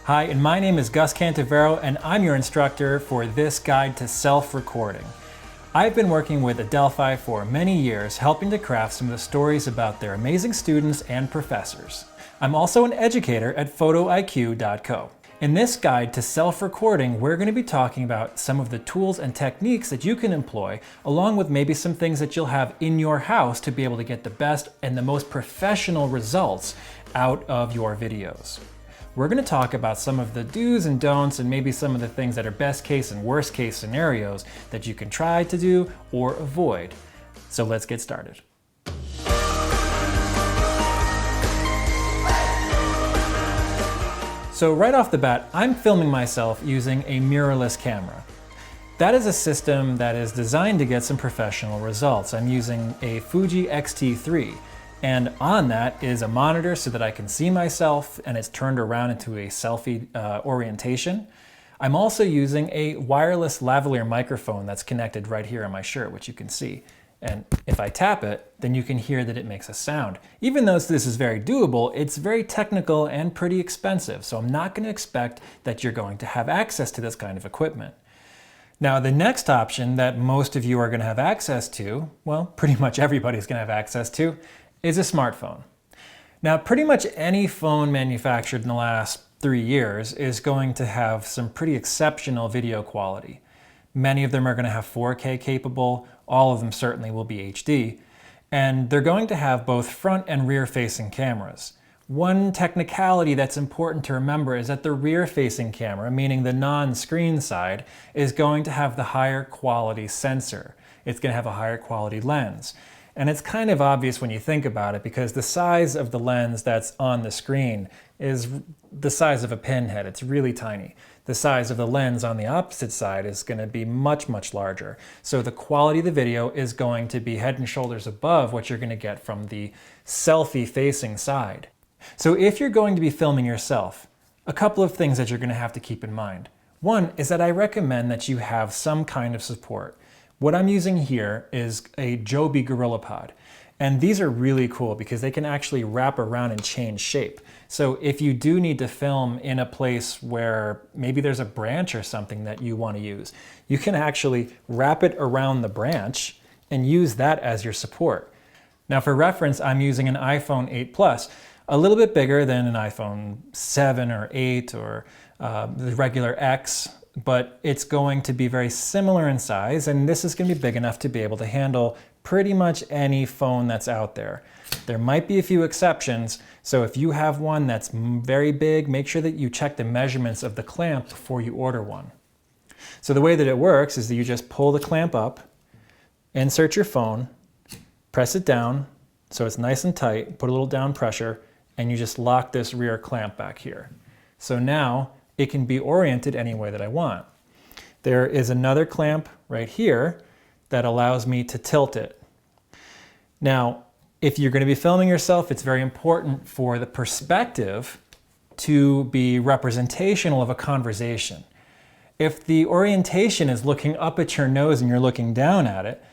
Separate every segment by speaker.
Speaker 1: Hi, and my name is Gus Cantavero, and I'm your instructor for this guide to self-recording. I've been working with Adelphi for many years, helping to craft some of the stories about their amazing students and professors. I'm also an educator at photoiq.co. In this guide to self-recording, we're going to be talking about some of the tools and techniques that you can employ, along with maybe some things that you'll have in your house to be able to get the best and the most professional results out of your videos. We're going to talk about some of the do's and don'ts and maybe some of the things that are best case and worst case scenarios that you can try to do or avoid. So let's get started. So right off the bat, I'm filming myself using a mirrorless camera. That is a system that is designed to get some professional results. I'm using a Fuji X-T3. And on that is a monitor so that I can see myself, and it's turned around into a selfie orientation. I'm also using a wireless lavalier microphone that's connected right here on my shirt, which you can see. And if I tap it, then you can hear that it makes a sound. Even though this is very doable, it's very technical and pretty expensive. So I'm not going to expect that you're going to have access to this kind of equipment. Now, the next option that most of you are going to have access to, well, pretty much everybody's going to have access to, is a smartphone. Now, pretty much any phone manufactured in the last 3 years is going to have some pretty exceptional video quality. Many of them are going to have 4K capable, all of them certainly will be HD, and they're going to have both front and rear facing cameras. One technicality that's important to remember is that the rear facing camera, meaning the non-screen side, is going to have the higher quality sensor. It's going to have a higher quality lens. And it's kind of obvious when you think about it because the size of the lens that's on the screen is the size of a pinhead. It's really tiny. The size of the lens on the opposite side is going to be much, much larger. So the quality of the video is going to be head and shoulders above what you're going to get from the selfie-facing side. So if you're going to be filming yourself, a couple of things that you're going to have to keep in mind. One is that I recommend that you have some kind of support. What I'm using here is a JOBY GerilePod. And these are really cool because they can actually wrap around and change shape. So if you do need to film in a place where maybe there's a branch or something that you want to use, you can actually wrap it around the branch and use that as your support. Now for reference, I'm using an iPhone 8 Plus, a little bit bigger than an iPhone 7 or 8 or the regular X, but it's going to be very similar in size, and this is going to be big enough to be able to handle pretty much any phone that's out there. There might be a few exceptions, so if you have one that's very big, make sure that you check the measurements of the clamp before you order one. So the way that it works is that you just pull the clamp up, insert your phone, press it down so it's nice and tight, put a little down pressure, and you just lock this rear clamp back here. So now it can be oriented any way that I want. There is another clamp right here that allows me to tilt it. Now, if you're going to be filming yourself, it's very important for the perspective to be representational of a conversation. If the orientation is looking up at your nose and you're looking down at it,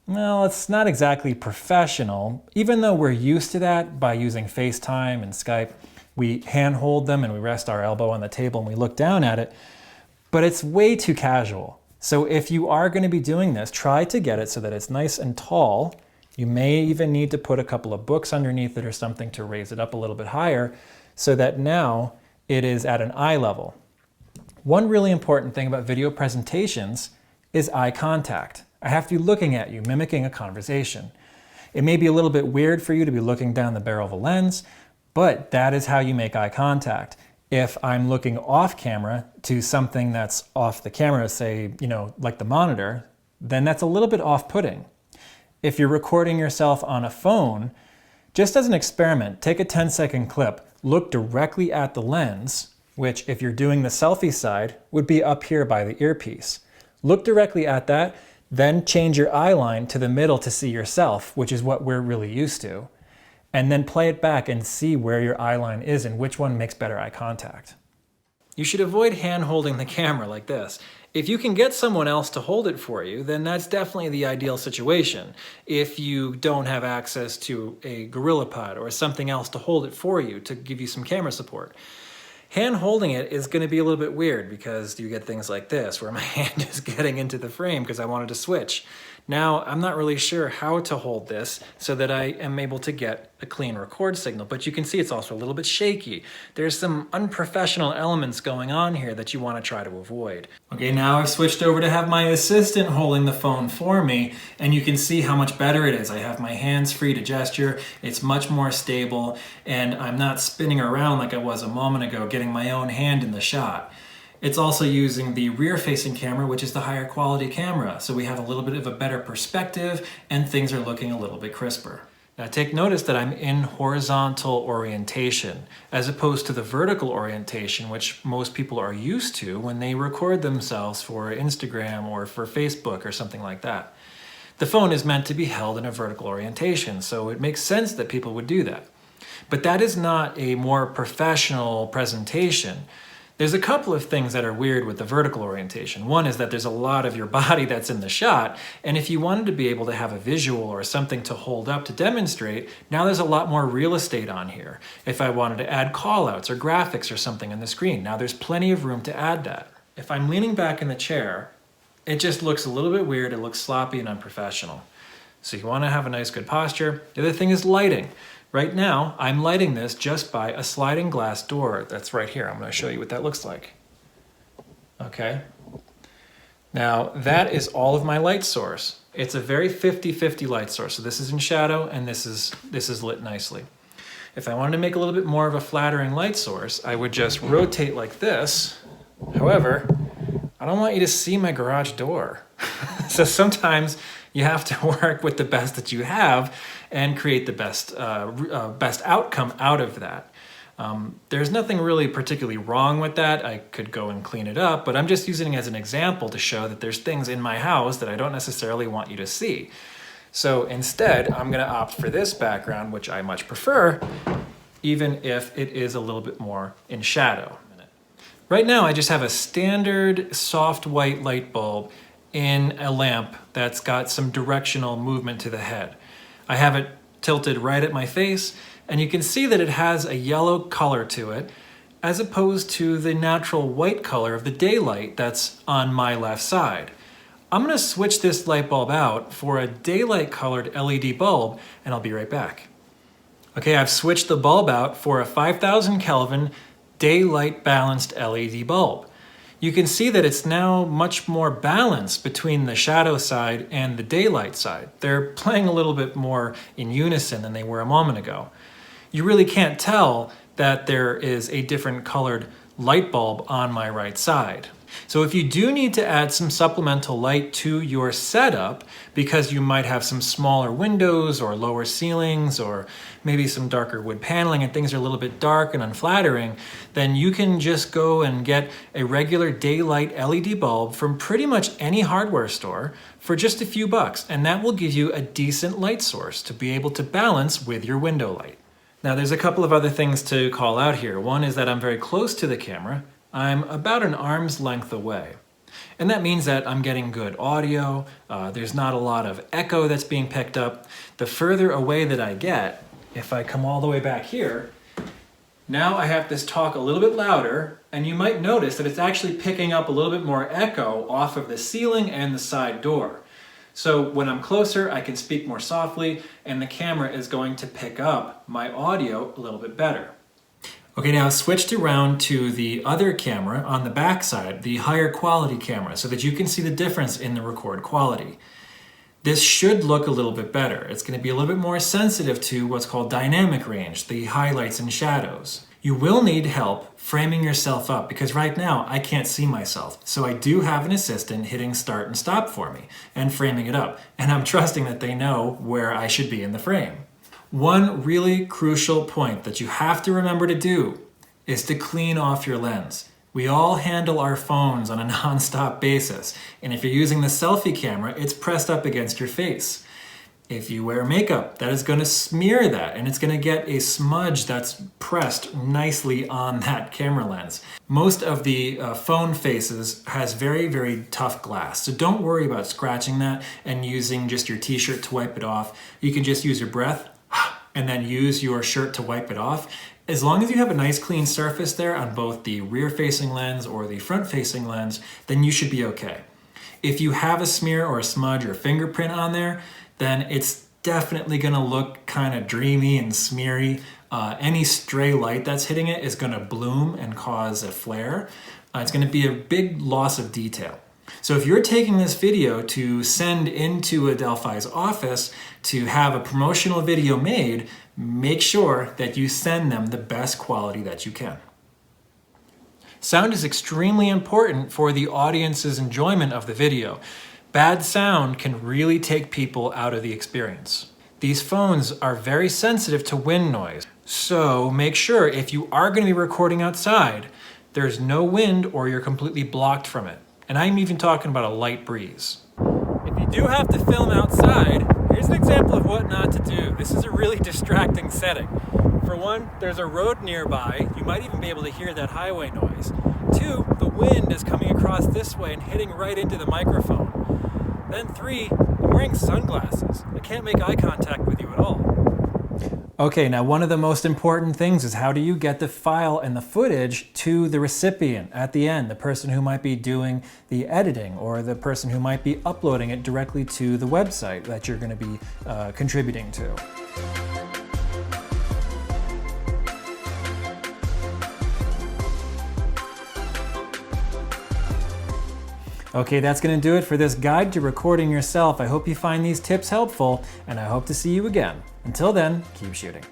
Speaker 1: well, it's not exactly professional, even though we're used to that by using FaceTime and Skype. We handhold them and we rest our elbow on the table and we look down at it, but it's way too casual. So if you are going to be doing this, try to get it so that it's nice and tall. You may even need to put a couple of books underneath it or something to raise it up a little bit higher so that now it is at an eye level. One really important thing about video presentations is eye contact. I have to be looking at you, mimicking a conversation. It may be a little bit weird for you to be looking down the barrel of a lens, but that is how you make eye contact. If I'm looking off camera to something that's off the camera, say, like the monitor, then that's a little bit off-putting. If you're recording yourself on a phone, just as an experiment, take a 10-second clip, look directly at the lens, which if you're doing the selfie side, would be up here by the earpiece. Look directly at that, then change your eye line to the middle to see yourself, which is what we're really used to. And then play it back and see where your eye line is and which one makes better eye contact. You should avoid hand-holding the camera like this. If you can get someone else to hold it for you, then that's definitely the ideal situation. If you don't have access to a GerilePod or something else to hold it for you to give you some camera support. Hand holding it is going to be a little bit weird because you get things like this where my hand is getting into the frame because I wanted to switch. Now, I'm not really sure how to hold this so that I am able to get a clean record signal, but you can see it's also a little bit shaky. There's some unprofessional elements going on here that you want to try to avoid. Okay, now I've switched over to have my assistant holding the phone for me, and you can see how much better it is. I have my hands free to gesture, it's much more stable, and I'm not spinning around like I was a moment ago, getting my own hand in the shot. It's also using the rear-facing camera, which is the higher quality camera, so we have a little bit of a better perspective and things are looking a little bit crisper. Now take notice that I'm in horizontal orientation as opposed to the vertical orientation, which most people are used to when they record themselves for Instagram or for Facebook or something like that. The phone is meant to be held in a vertical orientation, so it makes sense that people would do that. But that is not a more professional presentation. There's a couple of things that are weird with the vertical orientation. One is that there's a lot of your body that's in the shot, and if you wanted to be able to have a visual or something to hold up to demonstrate, now there's a lot more real estate on here. If I wanted to add callouts or graphics or something on the screen, now there's plenty of room to add that. If I'm leaning back in the chair, it just looks a little bit weird, it looks sloppy and unprofessional. So you want to have a nice good posture. The other thing is lighting. Right now, I'm lighting this just by a sliding glass door that's right here. I'm going to show you what that looks like. Okay. Now, that is all of my light source. It's a very 50-50 light source. So this is in shadow and this is lit nicely. If I wanted to make a little bit more of a flattering light source, I would just rotate like this. However, I don't want you to see my garage door. So sometimes you have to work with the best that you have and create the best outcome out of that. There's nothing really particularly wrong with that. I could go and clean it up, but I'm just using it as an example to show that there's things in my house that I don't necessarily want you to see. So instead, I'm going to opt for this background, which I much prefer, even if it is a little bit more in shadow. Right now, I just have a standard soft white light bulb in a lamp that's got some directional movement to the head. I have it tilted right at my face, and you can see that it has a yellow color to it, as opposed to the natural white color of the daylight that's on my left side. I'm going to switch this light bulb out for a daylight colored LED bulb, and I'll be right back. Okay, I've switched the bulb out for a 5000 Kelvin daylight balanced LED bulb. You can see that it's now much more balanced between the shadow side and the daylight side. They're playing a little bit more in unison than they were a moment ago. You really can't tell that there is a different colored light bulb on my right side. So if you do need to add some supplemental light to your setup because you might have some smaller windows or lower ceilings or maybe some darker wood paneling and things are a little bit dark and unflattering, then you can just go and get a regular daylight LED bulb from pretty much any hardware store for just a few bucks, and that will give you a decent light source to be able to balance with your window light. Now there's a couple of other things to call out here. One is that I'm very close to the camera. I'm about an arm's length away. And that means that I'm getting good audio, there's not a lot of echo that's being picked up. The further away that I get, if I come all the way back here, now I have this talk a little bit louder, and you might notice that it's actually picking up a little bit more echo off of the ceiling and the side door. So when I'm closer, I can speak more softly, and the camera is going to pick up my audio a little bit better. Okay, now I've switched around to the other camera on the back side, the higher quality camera, so that you can see the difference in the record quality. This should look a little bit better. It's going to be a little bit more sensitive to what's called dynamic range, the highlights and shadows. You will need help framing yourself up because right now I can't see myself. So I do have an assistant hitting start and stop for me and framing it up. And I'm trusting that they know where I should be in the frame. One really crucial point that you have to remember to do is to clean off your lens. We all handle our phones on a non-stop basis, and if you're using the selfie camera, it's pressed up against your face. If you wear makeup, that is going to smear that, and it's going to get a smudge that's pressed nicely on that camera lens. Most of the phone faces has very, very tough glass, so don't worry about scratching that and using just your t-shirt to wipe it off. You can just use your breath and then use your shirt to wipe it off. As long as you have a nice clean surface there on both the rear-facing lens or the front-facing lens, then you should be okay. If you have a smear or a smudge or fingerprint on there, then it's definitely gonna look kind of dreamy and smeary. Any stray light that's hitting it is gonna bloom and cause a flare. It's gonna be a big loss of detail. So if you're taking this video to send into Adelphi's office to have a promotional video made, make sure that you send them the best quality that you can. Sound is extremely important for the audience's enjoyment of the video. Bad sound can really take people out of the experience. These phones are very sensitive to wind noise, so make sure if you are going to be recording outside, there's no wind or you're completely blocked from it. And I'm even talking about a light breeze. If you do have to film outside, here's an example of what not to do. This is a really distracting setting. For one, there's a road nearby. You might even be able to hear that highway noise. Two, the wind is coming across this way and hitting right into the microphone. Then three, I'm wearing sunglasses. I can't make eye contact with you at all. Okay, now one of the most important things is how do you get the file and the footage to the recipient at the end, the person who might be doing the editing or the person who might be uploading it directly to the website that you're going to be contributing to. Okay, that's going to do it for this guide to recording yourself. I hope you find these tips helpful, and I hope to see you again. Until then, keep shooting.